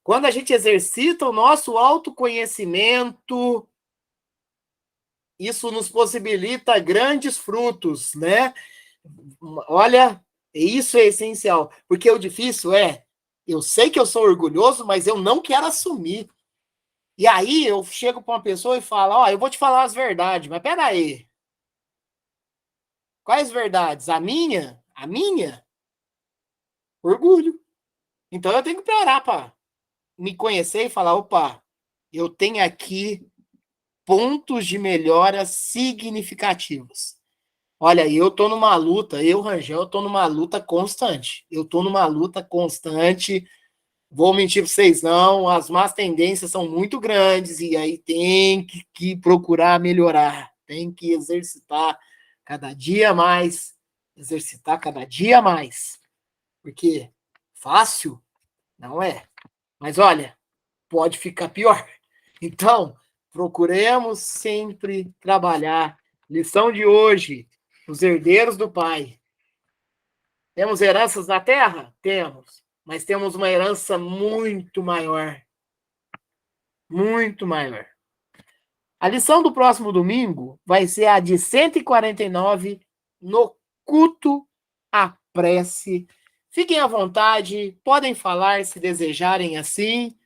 Quando a gente exercita o nosso autoconhecimento, isso nos possibilita grandes frutos, né? Olha, isso é essencial, porque o difícil eu sei que eu sou orgulhoso, mas eu não quero assumir. E aí eu chego para uma pessoa e falo, ó, eu vou te falar as verdades, mas peraí. Quais verdades? A minha? A minha? Orgulho. Então eu tenho que parar para me conhecer e falar, opa, eu tenho aqui pontos de melhora significativos. Olha, eu tô numa luta, Rangel, eu tô numa luta constante. Vou mentir para vocês não, as más tendências são muito grandes e aí tem que procurar melhorar, tem que exercitar cada dia mais, porque fácil não é. Mas olha, pode ficar pior. Então, procuremos sempre trabalhar. Lição de hoje, os herdeiros do Pai. Temos heranças na terra? Temos. Mas temos uma herança muito maior. Muito maior. A lição do próximo domingo vai ser a de 149, no culto à prece. Fiquem à vontade, podem falar se desejarem assim.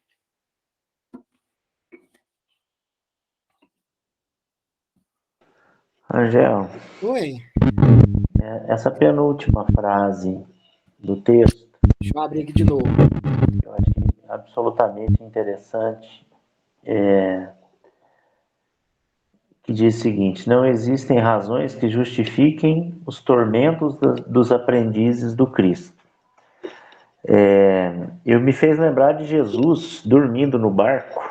Angel, Oi. essa penúltima frase do texto, Deixa eu abrir aqui de novo. eu achei absolutamente interessante, que diz o seguinte: não existem razões que justifiquem os tormentos dos aprendizes do Cristo. Eu me fez lembrar de Jesus dormindo no barco,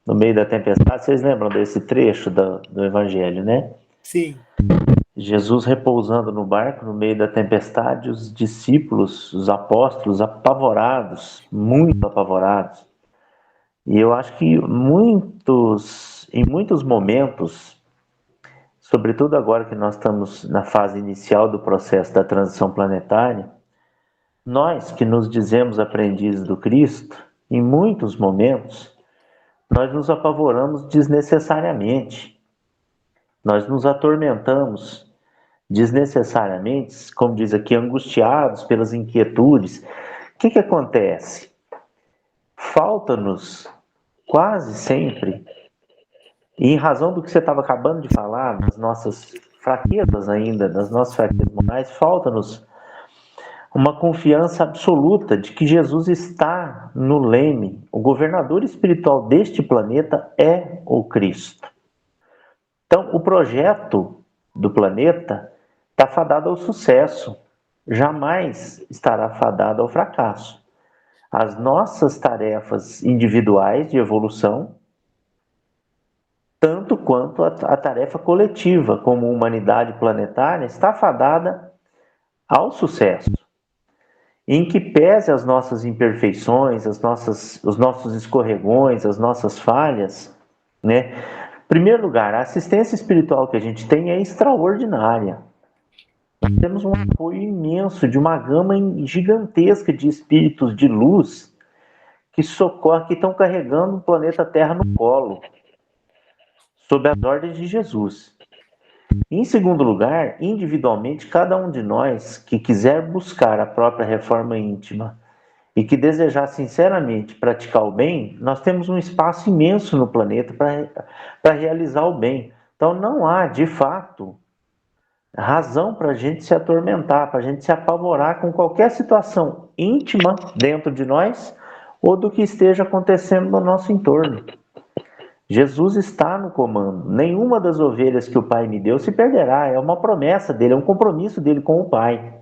no meio da tempestade. Vocês lembram desse trecho do Evangelho, né? Sim. Jesus repousando no barco no meio da tempestade, os discípulos, os apóstolos apavorados, muito apavorados. E eu acho que em muitos momentos, sobretudo agora que nós estamos na fase inicial do processo da transição planetária, nós que nos dizemos aprendizes do Cristo, em muitos momentos, nós nos apavoramos desnecessariamente. Nós nos atormentamos desnecessariamente, como diz aqui, angustiados pelas inquietudes. O que acontece? Falta-nos quase sempre, e em razão do que você estava acabando de falar, das nossas fraquezas ainda, das nossas fraquezas morais, falta-nos uma confiança absoluta de que Jesus está no leme. O governador espiritual deste planeta é o Cristo. Então, o projeto do planeta está fadado ao sucesso, jamais estará fadado ao fracasso. As nossas tarefas individuais de evolução, tanto quanto a tarefa coletiva como humanidade planetária, está fadada ao sucesso. Em que pese as nossas imperfeições, os nossos escorregões, as nossas falhas, né? Em primeiro lugar, a assistência espiritual que a gente tem é extraordinária. Nós temos um apoio imenso de uma gama gigantesca de espíritos de luz que socorrem, que estão carregando o planeta Terra no colo, sob as ordens de Jesus. Em segundo lugar, individualmente, cada um de nós que quiser buscar a própria reforma íntima e que desejar sinceramente praticar o bem, nós temos um espaço imenso no planeta para realizar o bem. Então não há, de fato, razão para a gente se atormentar, para a gente se apavorar com qualquer situação íntima dentro de nós ou do que esteja acontecendo no nosso entorno. Jesus está no comando. Nenhuma das ovelhas que o Pai me deu se perderá. É uma promessa dele, é um compromisso dele com o Pai.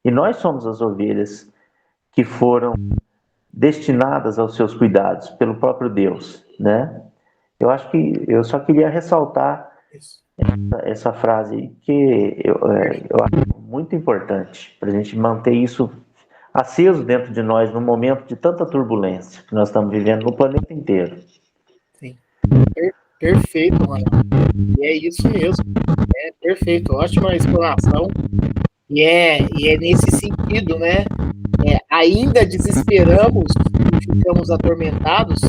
E nós somos as ovelhas que foram destinadas aos seus cuidados pelo próprio Deus, né? Eu acho que eu só queria ressaltar essa frase que eu acho muito importante para a gente manter isso aceso dentro de nós num momento de tanta turbulência que nós estamos vivendo no planeta inteiro. Sim. Perfeito, mano. E é isso mesmo. É perfeito. Ótima explanação. E é nesse sentido, né? Ainda desesperamos e ficamos atormentados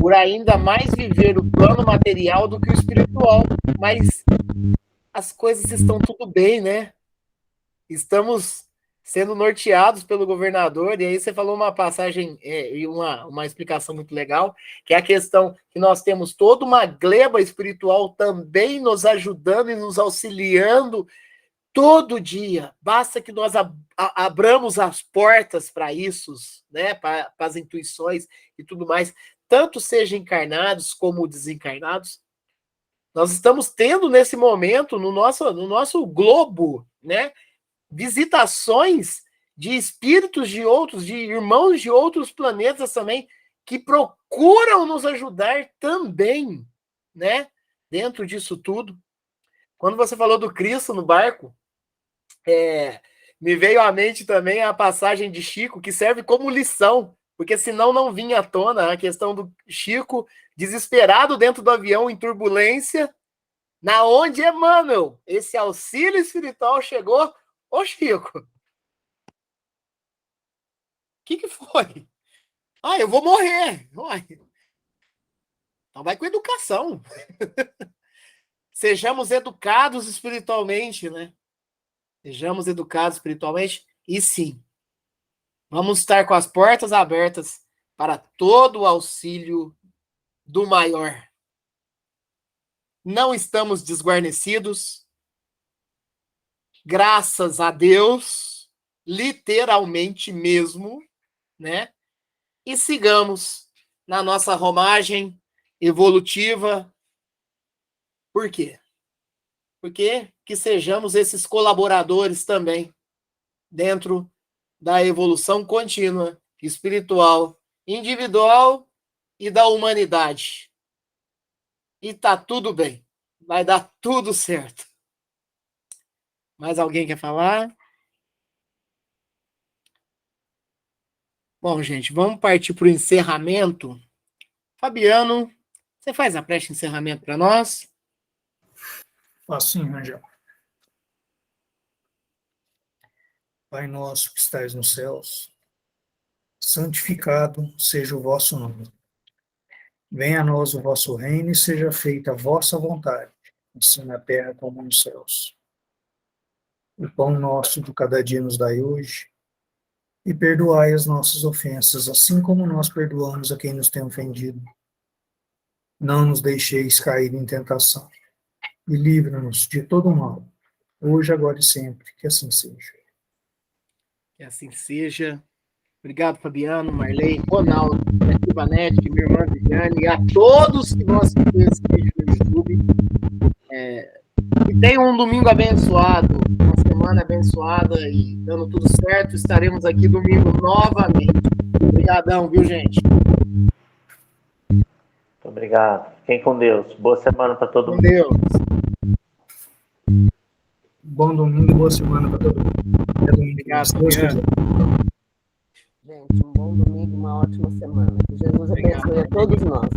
por ainda mais viver o plano material do que o espiritual. Mas as coisas estão tudo bem, né? Estamos sendo norteados pelo governador, e aí você falou uma passagem e uma explicação muito legal, que é a questão que nós temos toda uma gleba espiritual também nos ajudando e nos auxiliando todo dia. Basta que nós abramos as portas para isso, né, para as intuições e tudo mais, tanto sejam encarnados como desencarnados. Nós estamos tendo nesse momento, no nosso globo, né, visitações de espíritos de outros, de irmãos de outros planetas também, que procuram nos ajudar também, né? Dentro disso tudo. Quando você falou do Cristo no barco, me veio à mente também a passagem de Chico, que serve como lição, porque senão não vinha à tona a questão do Chico desesperado dentro do avião em turbulência, na onde Emmanuel, esse auxílio espiritual chegou. Ô, Chico, o que foi? Eu vou morrer. Uai. Então vai com educação. Sejamos educados espiritualmente, né? Sejamos educados espiritualmente e sim, vamos estar com as portas abertas para todo o auxílio do maior. Não estamos desguarnecidos. Graças a Deus, literalmente mesmo, né? E sigamos na nossa romagem evolutiva. Por quê? Porque que sejamos esses colaboradores também dentro da evolução contínua, espiritual, individual e da humanidade. E tá tudo bem. Vai dar tudo certo. Mais alguém quer falar? Bom, gente, vamos partir para o encerramento. Fabiano, você faz a prece de encerramento para nós? Faço sim, Rangel. Pai nosso que estais nos céus, santificado seja o vosso nome. Venha a nós o vosso reino e seja feita a vossa vontade, assim na terra como nos céus. O pão nosso de cada dia nos dai hoje, e perdoai as nossas ofensas, assim como nós perdoamos a quem nos tem ofendido. Não nos deixeis cair em tentação, e livra-nos de todo mal, hoje, agora e sempre, que assim seja. Que assim seja. Obrigado, Fabiano, Marley, Ronaldo, Ivanete, minha irmã Viviane, e a todos que vão assistir esse vídeo no YouTube. Que tenham um domingo abençoado, uma semana abençoada e dando tudo certo. Estaremos aqui domingo novamente. Obrigadão, viu, gente? Muito obrigado. Fiquem com Deus. Boa semana para todo Com mundo. Deus. Bom domingo e boa semana para todo mundo. Até domingo. Obrigado, Se Deus Fabiano. quiser. Gente, um bom domingo, uma ótima semana. Que Jesus Obrigado. abençoe a todos nós.